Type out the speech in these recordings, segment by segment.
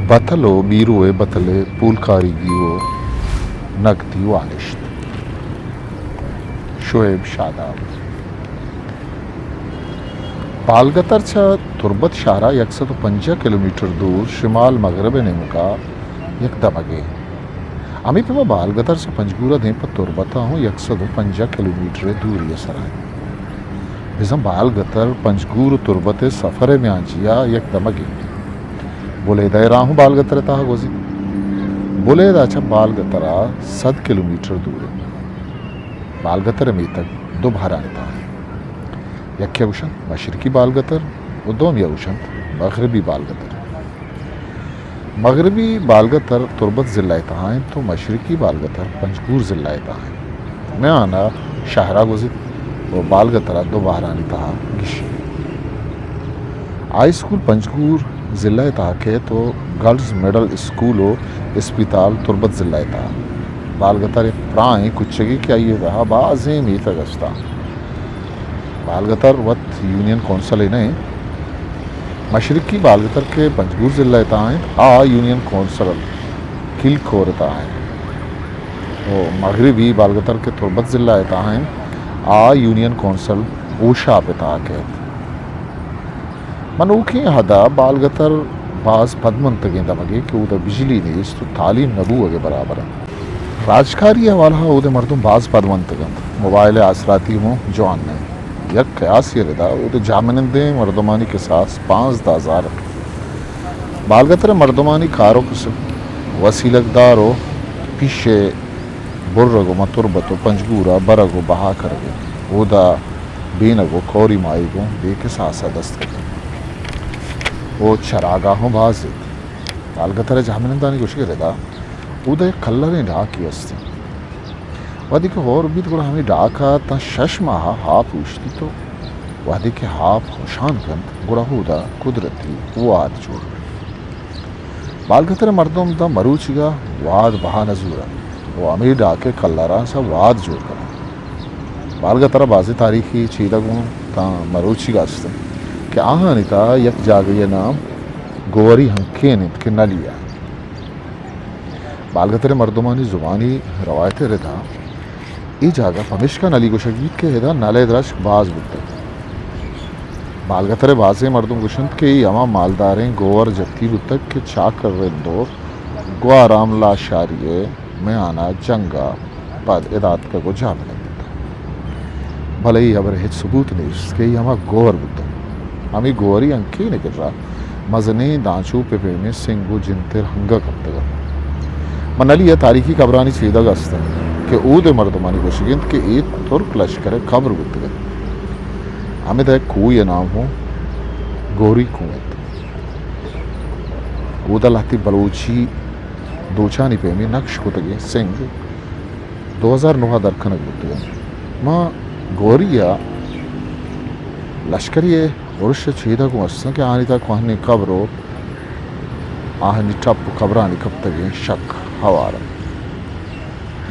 بطلو بیروے بطلے پولکارگیو نقدی والشت شعیب شاداب بالگتر چا تربت شارع 150 کلومیٹر دور شمال مغرب نمکا یک دمگے امی پہ بالگتر سے پنجگورہ دیں پر تربتا ہوں 150 کلومیٹر دوری اثر ہے بزم بالگتر پنجگور تربت سفر میں آنچیا یک دمگے بولے دائے راہوں بالگتر تاہ گوزی بولے دا چا بالگترہ 100 کلومیٹر دور ہے بالگتر میں تک دو بھرانے تاہ یک یوشن مشرقی بالگتر و دوم یوشن مغربی بالگتر مغربی بالگتر تربت ضلع تاہیں تو مشرقی بالگتر پنجگور ضلع تاہیں میں آنا شہرہ گزید و بالگترہ دو بحرانی تاہ گشی آئی سکول پنجگور ضلع تاہ کے تو گرلز میڈل اسکول و اسپیتال تربت ضلع تاہ بالگتر ایک پرائیں کچھگی کیا یہ رہا بازیں میتا گشتا بالگتر وقت یونین کونسل ہی نہیں مشرقی بالگتر کے پنجگور ضلع تاہیں آ یونین کونسل کل کھورتا ہے و مغربی بالگتر کے تربت ضلع تاہیں آ یونین کونسل اوشا پتا کہت منوکی حدا بالگتر بعض پدمنتگیں دمگے کہ او دا بجلی نیس تو تعلیم نبو اگے برابر ہے راجکاری حوالہ او دے مردم بعض پدمنتگیں موبائل آسراتی ہوں جوان نے یک قیاسی ردا او دے جامنندے مردمانی کے ساس 15,000 بالگتر مردمانی کارو کسب وسیلکدارو پیشے برگو متربتو پنجگورا برگو بہا کرگے او دا بینگو کوری مائی گو بے کے ساسا دست کرگے او چراگاہوں بازید بالگتر جامنندانی گوشی ردا او دا ایک کلریں ڈھاکی استی وادی کہ اور بھی تو ہمیں ڈاکا تا شش ماہا ہا پوشتی تو وادی کہ ہا خوشان کند گڑا ہو دا قدرتی واد جوڑ بالگتر مردم دا مروچگا واد بہا نزورا وہ ہمیں ڈاکے کلران سا واد جوڑ کرا بالگتر بازی تاریخی چیدگوں تا مروچگا استا کہ آہانی تا یک جاگئی نام گوری ہنکینت کے نلیا بالگتر مردمانی زبانی روایت ردا ای جاگہ پمشکا نلی گوشگید کے ہدا نالے درش باز بکتے بالگتر بازے مردم گوشند کے یما مالداریں گوور جتی بتک کے چاکر رندو گوارام لا شاریے میں آنا جنگا بعد اداد کا گو جامع دیتا بھلے ہی ابر ہیچ ثبوت نہیں کہ یما گوور بکتے ہمیں گوری انکی نکل رہا مزنی دانچو پہ پیمے سنگو جنتر ہنگا کبتگا منالی یہ تاریخی قبرانی چیدہ گستا کہ او دے مردمانی گوشگند کہ ایک ترک لشکر قبر بکتگا ہمیں دا ایک کوئی نام ہو گوری کوئت او دا لہتی بلوچی دوچانی پیمی نقش کتگی سنگ 2009 درکنگ بکتگا ما گوریا لشکری ورش چیدہ کو اسنا کہ آنی تا کوہنی قبرو آہنی ٹپ قبرانی کبتگی شک ہوارا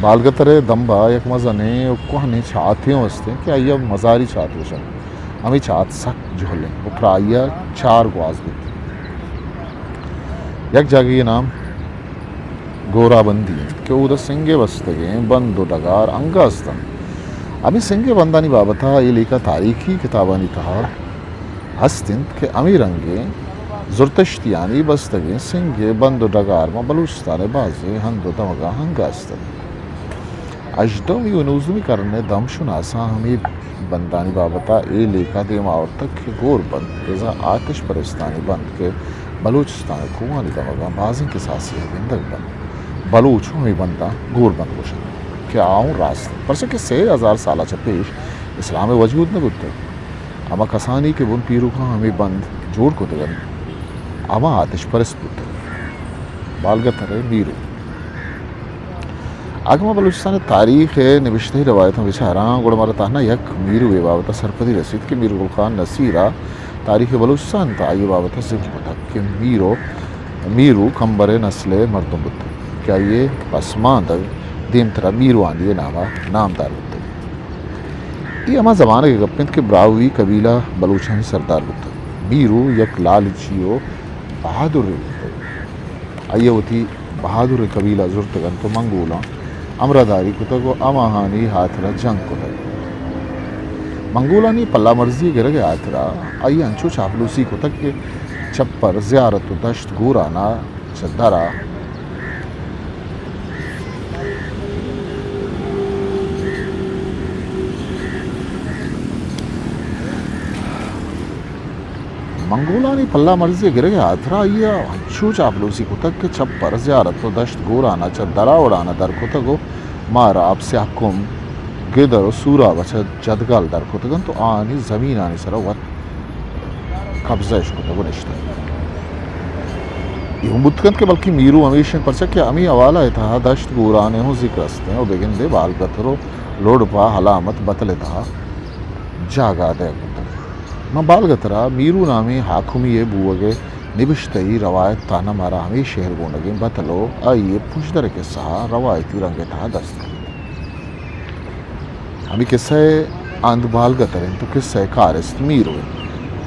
بالگتر دمبا یک مزنے کوہنی چھاتیوں وستے کہ آئیا مزاری چھات وشن ہمیں چھات سک جھولیں اوپر آئیا 4 گواز بیتی یک جاگی نام گورا بندی کہ او دا سنگے بستگیں بند و ڈگار انگا استن ہمیں سنگے بندانی بابتا یہ لیکا تاریخی کتابانی تہا ہستند کہ امی رنگے زرتشتیانی بستگیں سنگے بند و ڈگار ما بلوچستان بازے ہند و دمگا ہنگا استن اجدومی و نوزمی کرنے دمشن آسا ہمیں بندانی بابتا اے لیکا دیم آور تک کہ گور بند ازا آتش پرستانی بند کے بلوچستان کوانی دمگا بازیں کے ساسی ہے بندگ بند بلوچ ہمیں بندہ گور بند گوشن کہ آؤں راست پرسے کہ 3000 سالہ چپیش اسلام وجود نہ بودتے اما کسانی کے بن پیرو کا ہمیں بند جوڑ کو دگن اما آتش پرست بودتے بالگتر بیرو اگما بلوچستان تاریخ نوشتہ روایتوں بچاراں گوڑ مارا تاہنا یک میرو بے بابتا سرپدی رسید کہ میرو گلخان نصیرہ تاریخ بلوچستان تا آئی بابتا ذکر ہوتا کہ میرو کمبر نسل مردم بودتے کیا یہ پسمان در دیم ترہ میرو آندی نام دار بودتے یہ اما زمانہ کے گپنت کے براوی قبیلہ بلوچانی سردار بودتے میرو یک لالچیو بہادر بودتے آئیے ہوتی بہادر قبیلہ زرتگن تو منگولا امرداری کتگو اماہانی ہاتھرا جنگ کتگ منگولانی پلا مرضی گرگ آترا آئیے انچو چاپلوسی کتگ کے چپر زیارت و دشت گورانا چدرا منگولانی پلا مرضی گرگ آترا آئیے انچو چاپلوسی کتگ کے چپر زیارت و دشت گورانا چدرا اڑانا در کتگو مارا آپ سے حکم گدر و سورا بچہ جدگال در کتگن تو آنی زمین آنی سر وقت قبضش کتگو نشتا یہ مدکن کے بلکہ میرو ہمیشن پرچہ کہ امی حوالہ اتہا دشت گورانے ہوں ذکر استے ہیں و بگن دے بال گترو لوڑ پا حلامت بطل اتہا جاگا دے کتگ میں بال گترا میرو نامی حاکمی بوگے نبشتئی روایت تانا مارا ہمیں شہر گونگیں بطلو آئیے پوچھ کے سہا روایتی رنگ اتہا دست ہمیں قصہ آند بال گتریں تو قصہ کارست میرو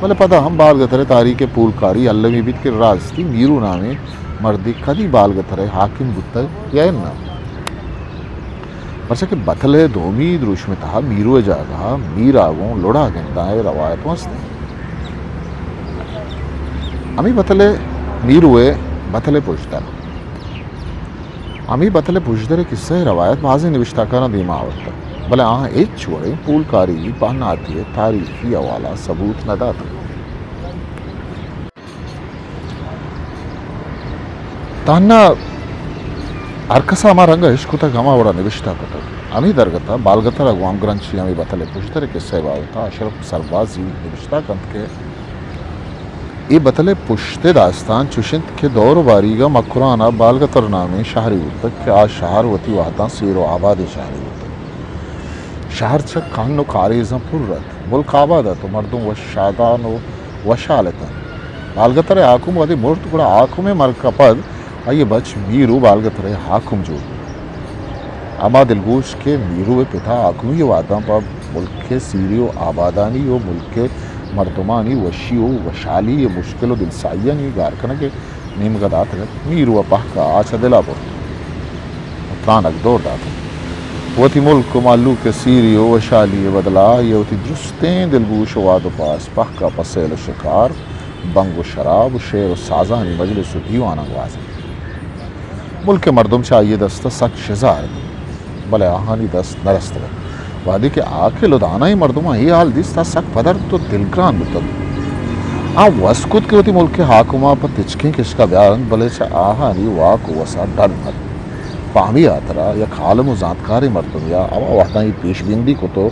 بلے پتہ ہم بال گترے تاریخ پولکاری اللوی بیت کے راز تھی میرو نامے مردی کدی بال گترے حاکم بتگ یا نہ پرچہ کہ بتلے دومی دروش میں تہا میرو جاگا میر آگوں لڑا گندائے روایت واسطے ہمیں بتلے میروے بتلے پوچھتر ہمیں بتلے پوچھتر قصہ روایت بازی نوشتہ کرنا دیما ہوتا بلے آہاں ایک چھوڑے پولکاری پہنا آتی ہے تاریخی حوالہ ثبوت نہ داتا تانا ارکسا ہمارا رنگا عشق تک ہما وڑا نوشتہ کتا ہمیں درگتا بالگتا رگوام گرنچی ہمیں بتلے پوچھتر قصہ باوتا اشرف سربازی نوشتہ کنت کے یہ بتلے پشتے داستان چوشنت کے دور باریگا مکرانا بالگتر نامی شہری ہوتا کہ آج شہر ہوتی وحدان سیر و آباد شہری ہوتا شہر چک کانو کاریزاں پررت ملک آبادا تو مردم و شادان و وشالتاً بالگتر حاکم وادی مرد کڑا حاکم مرکا پد آئیے بچ میرو بالگتر حاکم جو اما دلگوش کے میرو پتا حاکمی واداں پا ملک سیری و آبادانی و ملک مردمانی وشی و وشالی مشکل و دلسائیانی گارکنا کے نیم گدات میرو پہکا آچا دلا پر اتلانک دور داتا وتی ملک و معلوک سیری و وشالی بدلا یہ وتی درستیں دلگوش و واد و پاس پہکا پسیل شکار بنگ و شراب و شیر و سازانی مجلس و دیوان انگوازی ملک مردم چاہیے دست سک شزار بلے آہانی دست نرست رہے وادی کے آکے لدانائی مردمہ ہی حال دیستا سک پدر تو دلگران بتد وسکت کے وتی ملک حاکمہ پا تچکیں کشکا بیارن بلے چا آہانی واقع وسا ڈر مد پاہمی آترا یا عالم و ذاتکاری مردم یا اما وحداں یہ پیش بندی کو تو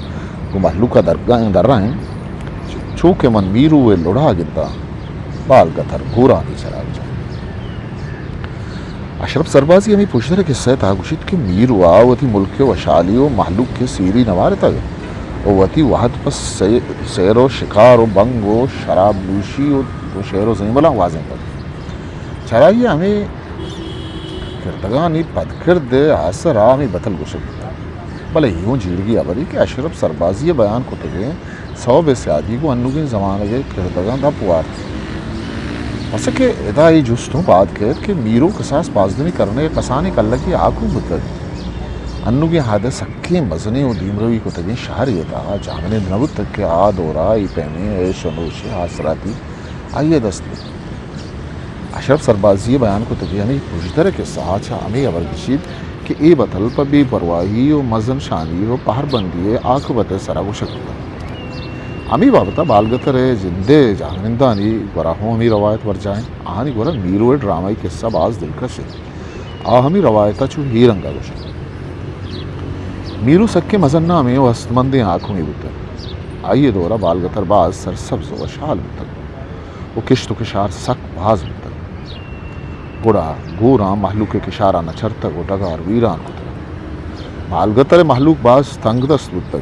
محلوکہ درگاہیں در رہے ہیں چونکہ من میرو وے لڑا گندا بال گتر گورانی چراغ جائیں اشرف سربازی ہمیں پوچھ رہے کہ سیتا گوشت کہ میرو آوتی ملک وشالی و محلوک کے سیری نوارتا گئے وتی وحد پس سیر و شکار و بنگ و شراب نوشی و شیر و زیمبلا واضح کر چرائیے ہمیں کردگانی پدکرد آسر آمی بطل گوشت بلے یوں جھیڑگی آبری کہ اشرف سربازی بیان کو تگے صوب سیادی کو انو کی زمانہ کردگان دا پوار تھی ایسا کہ ادائی جستوں بات کہت کہ میرو قصاص پازدنی کرنے قصانی کاللہ کی آکو بتگ انو کی حادث سکے مزنے و دیمروی کو تگے شہری ادا جامنے نبت تک کے آدورا ای پیمے ایش و نوشی حاصراتی آئیے دست لی اشرف سربازی بیان کو تگے ہمیں پوچھتر کے ساتھ ہمیں ابرگشید کہ ای بطل پا بے پرواہی و مزن شانی و پہر بندی آکو بطل سرا کو شکل ہمیں بابتا بالگتر جندے جانندانی گورا ہوں ہمیں روایت ور جائیں آہانی گورا میرو ڈرامائی قصہ باز دلکش ہے ہمیں روایتا چو ہی رنگا گوشا میرو سکے مزنہ میں وہ ہستمندیں آنکھوں میں بتا آئیے دورا بالگتر باز سرسبز و شال بتا وہ کشت و کشار سک باز بتا گوڑا گورا محلوک کشارہ نچرتا گو ڈگار ویران کتا بالگتر محلوک باز تنگ دست بتا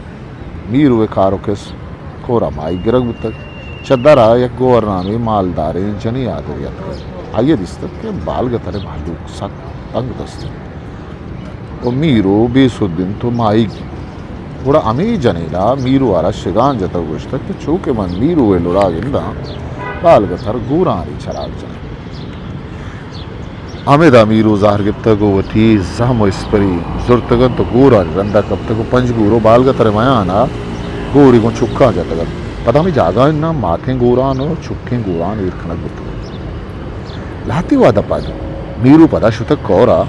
میرو کارو کس کورا مائی گرگ بتک چدرا یک گور نامی مالدار جنی آدریت کر آئیے دستک کہ بالگتر محلوک سک تنگ دست و میرو بے سدن تو مائی گوڑا امی جنیلا میرو آرہ شگان جتا گوشتک کہ چوکے من میرو لڑا گندہ بالگتر گورانی چراغ جائیں Ahmed Amiru Zahar Giptago Vati Zahmo Ispari Zurtagan to Gura Randa Kaptago Panjguro Balgatare Mayana Guri con Chukka Jatagan Padami Jaga na Makin Gurano Chukin Guran Irkana Gutu Lati Wadapad Miru Padashuta Kora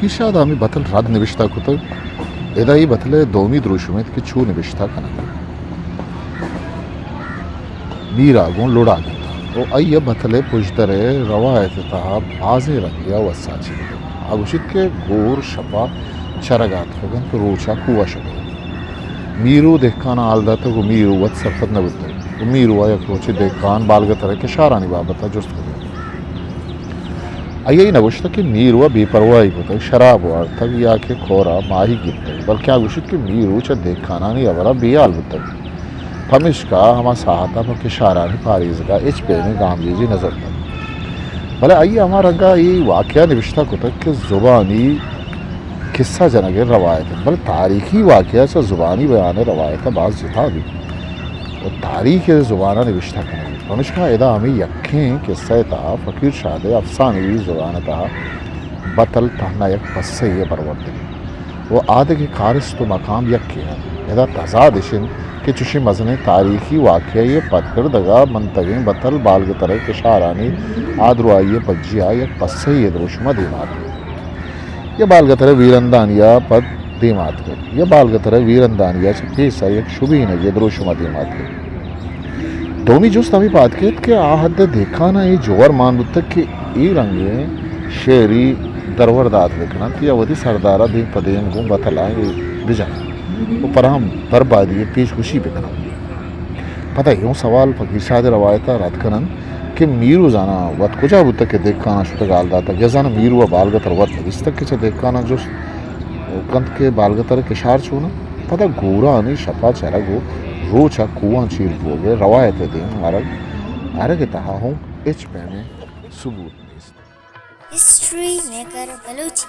فکیشاد آمی بطل رد نوشتا کتب ادایی بطل دومی دروشمید که چو نوشتا کنن میرا gone لوڑا Gita و ای بطل پشتر روایت تها بازی رنگیا و ساچی آگوشید که گور شپا چرگات خگن که روچا کوا شده میرو دهکانا آلداتا گو میرو ود سفت نبودتا و میرو آیا کروچی دهکان بالگتره که شارانی بابتا جست کنه آیا نوشتا که میرو بی پرواهی کتا شراب وارتا یا که کورا ماهی گیرتا بلکه آگوشید که میرو چا دهکانانی اورا بیال بودتا پمشکا ہما ساہتا پر کشارانی پاریزگا اچ پیمی گامجیجی نظر تا بلے آئی ہما رنگا یہ واقعہ نوشتا کتا کہ زبانی قصہ جنگے روایت بل تاریخی واقعہ چا زبانی بیان روایت بعض جتا بھی اور تاریخ زبانہ نوشتا کرنے پمشکا ادا ہمیں یکھیں قصہ تا فقیر شاد افسانوی زبان تا بطل تہنا یک پسے یہ پروردگی وہ آدھے کے کارست و مقام یکی ہے ادا تضادشن کہ چوشی مزنے تاریخی واقعہ یہ پتکردگا منتگیں بطل بالگ طرح کشارانی آدرو آئیے پجی آئی یک پسے یہ دروشمہ دیمات یہ بالگ طرح ویرندانیا پد دیمات کر یہ بالگ طرح ویرندانیا چھ پیسا یک شبین یہ دروشمہ دیمات کر دومی جست ہمیں بات کہت کہ آہد دیکھانا یہ جوور مان بودتا کہ ای رنگیں شعری درورداد لکھنا تیا ودی سردارہ دین پدین گون بطلائیں بجانا وہ پر ہم بربادی پیش گوشی بکنا پتہ یوں سوال فقیر شاد روایتا رد کنن کہ میرو زانا وقت کجا بودتا کہ دیکھانا شتا گال داتا یا زانا میرو بالگتر وقت نگیستا کہ چا دیکھانا جو کند کے بالگتر کشار چھونا پتہ گورا آنی شپا چرگو روچا کوان چیر بوگے روایت دیں آرگ تہا ہوں اچ پہنے ثبوت نیست ہسٹری میکر بلوچی